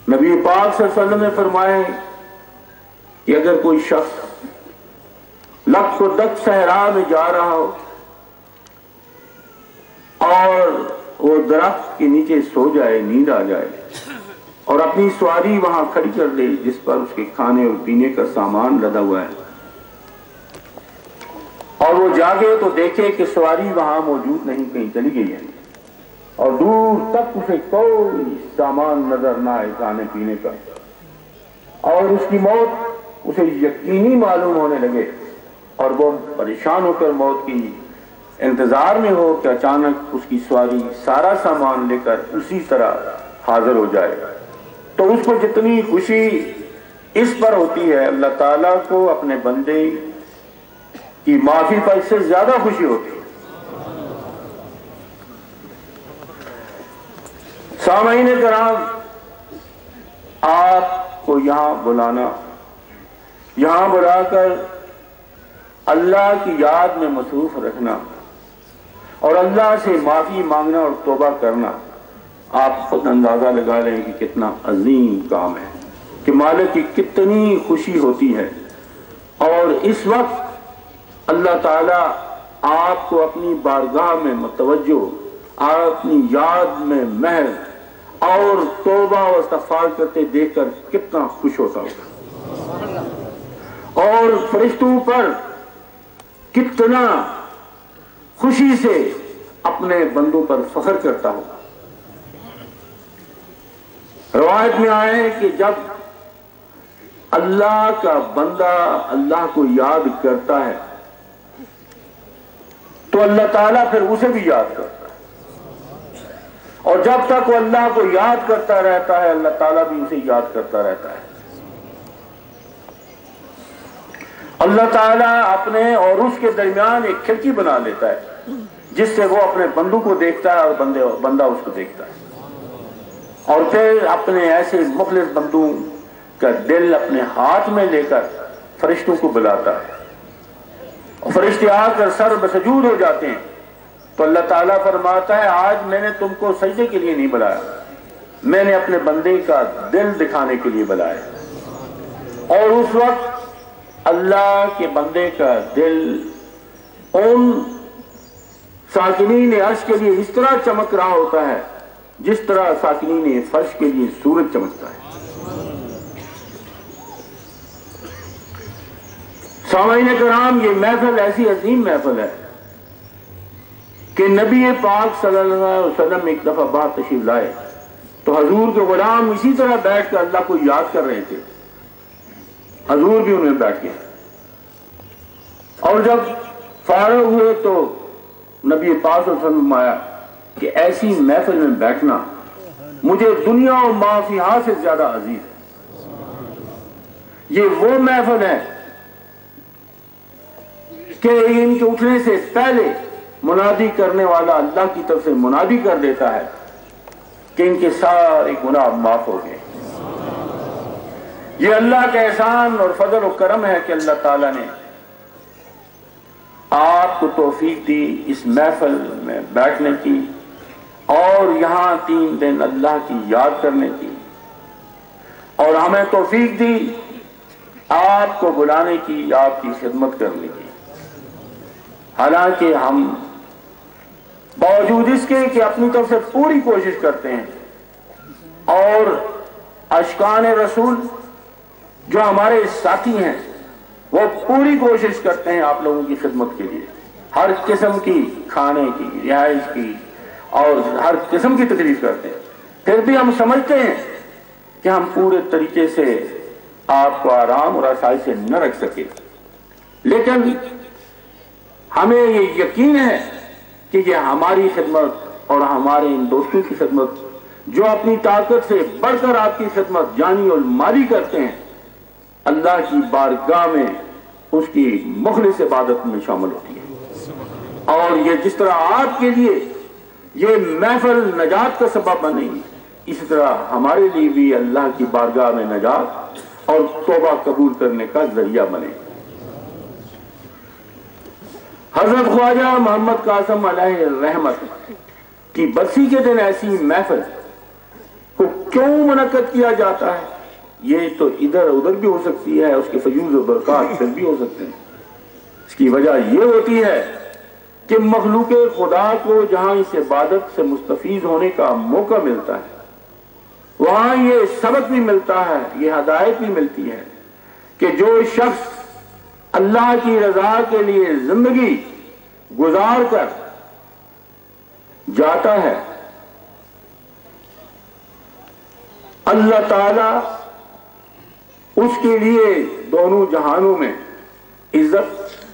نبی پاک صلی اللہ علیہ وسلم نے فرمائے کہ اگر کوئی شخص لک و دک صحرا میں جا رہا ہو اور وہ درخت کے نیچے سو جائے، نیند آ جائے، اور اپنی سواری وہاں کھڑی کر لے جس پر اس کے کھانے اور پینے کا سامان لدا ہوا ہے، اور وہ جاگے تو دیکھے کہ سواری وہاں موجود نہیں، کہیں چلی گئی ہے، اور دور تک اسے کوئی سامان نظر نہ آئے کھانے پینے کا، اور اس کی موت اسے یقینی معلوم ہونے لگے، اور وہ پریشان ہو کر موت کی انتظار میں ہو کہ اچانک اس کی سواری سارا سامان لے کر اسی طرح حاضر ہو جائے، تو اس کو جتنی خوشی اس پر ہوتی ہے، اللہ تعالیٰ کو اپنے بندے کی معافی پر اس سے زیادہ خوشی ہوتی ہے۔ سامعین کرام، آپ کو یہاں بلانا، یہاں بلا کر اللہ کی یاد میں مصروف رکھنا اور اللہ سے معافی مانگنا اور توبہ کرنا، آپ خود اندازہ لگا لیں کہ کتنا عظیم کام ہے، کہ مالک کی کتنی خوشی ہوتی ہے۔ اور اس وقت اللہ تعالیٰ آپ کو اپنی بارگاہ میں متوجہ، اپنی یاد میں محض اور توبہ و استغفار کرتے دیکھ کر کتنا خوش ہوتا ہوگا، اور فرشتوں پر کتنا خوشی سے اپنے بندوں پر فخر کرتا ہوگا۔ روایت میں آئے کہ جب اللہ کا بندہ اللہ کو یاد کرتا ہے تو اللہ تعالیٰ پھر اسے بھی یاد کرتا ہے، اور جب تک وہ اللہ کو یاد کرتا رہتا ہے اللہ تعالیٰ بھی اسے یاد کرتا رہتا ہے۔ اللہ تعالیٰ اپنے اور اس کے درمیان ایک کھڑکی بنا لیتا ہے جس سے وہ اپنے بندوں کو دیکھتا ہے اور بندہ اس کو دیکھتا ہے، اور پھر اپنے ایسے مخلص بندوں کا دل اپنے ہاتھ میں لے کر فرشتوں کو بلاتا ہے، اور فرشتے آ کر سر بسجود ہو جاتے ہیں، تو اللہ تعالیٰ فرماتا ہے آج میں نے تم کو سجدے کے لیے نہیں بلایا، میں نے اپنے بندے کا دل دکھانے کے لیے بلایا۔ اور اس وقت اللہ کے بندے کا دل ان ساکنین عرش کے لیے اس طرح چمک رہا ہوتا ہے جس طرح ساکنین فرش کے لیے سورج چمکتا ہے۔ سامعین کرام، یہ محفل ایسی عظیم محفل ہے کہ نبی پاک صلی اللہ علیہ وسلم ایک دفعہ باہر تشریف لائے تو حضور کے غلام اسی طرح بیٹھ کر اللہ کو یاد کر رہے تھے، حضور بھی انہیں بیٹھ گئے، اور جب فارغ ہوئے تو نبی پاک صلی اللہ علیہ وسلم آیا کہ ایسی محفل میں بیٹھنا مجھے دنیا و ما فیہا سے زیادہ عزیز ہے۔ یہ وہ محفل ہے کہ ان کے اٹھنے سے پہلے منادی کرنے والا اللہ کی طرف سے منادی کر دیتا ہے کہ ان کے سارے گناہ معاف ہو گئے۔ یہ اللہ کا احسان اور فضل و کرم ہے کہ اللہ تعالیٰ نے آپ کو توفیق دی اس محفل میں بیٹھنے کی اور یہاں 3 دن اللہ کی یاد کرنے کی، اور ہمیں توفیق دی آپ کو بلانے کی، آپ کی خدمت کرنے کی۔ حالانکہ ہم باوجود اس کے کہ اپنی طرف سے پوری کوشش کرتے ہیں، اور عاشقان رسول جو ہمارے ساتھی ہیں وہ پوری کوشش کرتے ہیں آپ لوگوں کی خدمت کے لیے، ہر قسم کی کھانے کی، رہائش کی، اور ہر قسم کی تکلیف کرتے ہیں، پھر بھی ہم سمجھتے ہیں کہ ہم پورے طریقے سے آپ کو آرام اور آسائش سے نہ رکھ سکے، لیکن ہمیں یہ یقین ہے کہ یہ ہماری خدمت اور ہمارے ان دوستوں کی خدمت جو اپنی طاقت سے بڑھ کر آپ کی خدمت جانی اور مالی کرتے ہیں، اللہ کی بارگاہ میں اس کی مخلص عبادت میں شامل ہوتی ہے، اور یہ جس طرح آپ کے لیے یہ محفل نجات کا سبب بنے گی، اسی طرح ہمارے لیے بھی اللہ کی بارگاہ میں نجات اور توبہ قبول کرنے کا ذریعہ بنے۔ حضرت خواجہ محمد قاسم علیہ رحمت کی برسی کے دن ایسی محفل کو کیوں منعقد کیا جاتا ہے؟ یہ تو ادھر ادھر بھی ہو سکتی ہے، اس کے فیوز و برکات پھر بھی ہو سکتے ہیں۔ اس کی وجہ یہ ہوتی ہے کہ مخلوق خدا کو جہاں اس عبادت سے مستفید ہونے کا موقع ملتا ہے، وہاں یہ سبق بھی ملتا ہے، یہ ہدایت بھی ملتی ہے کہ جو شخص اللہ کی رضا کے لیے زندگی گزار کر جاتا ہے، اللہ تعالی اس کے لیے دونوں جہانوں میں عزت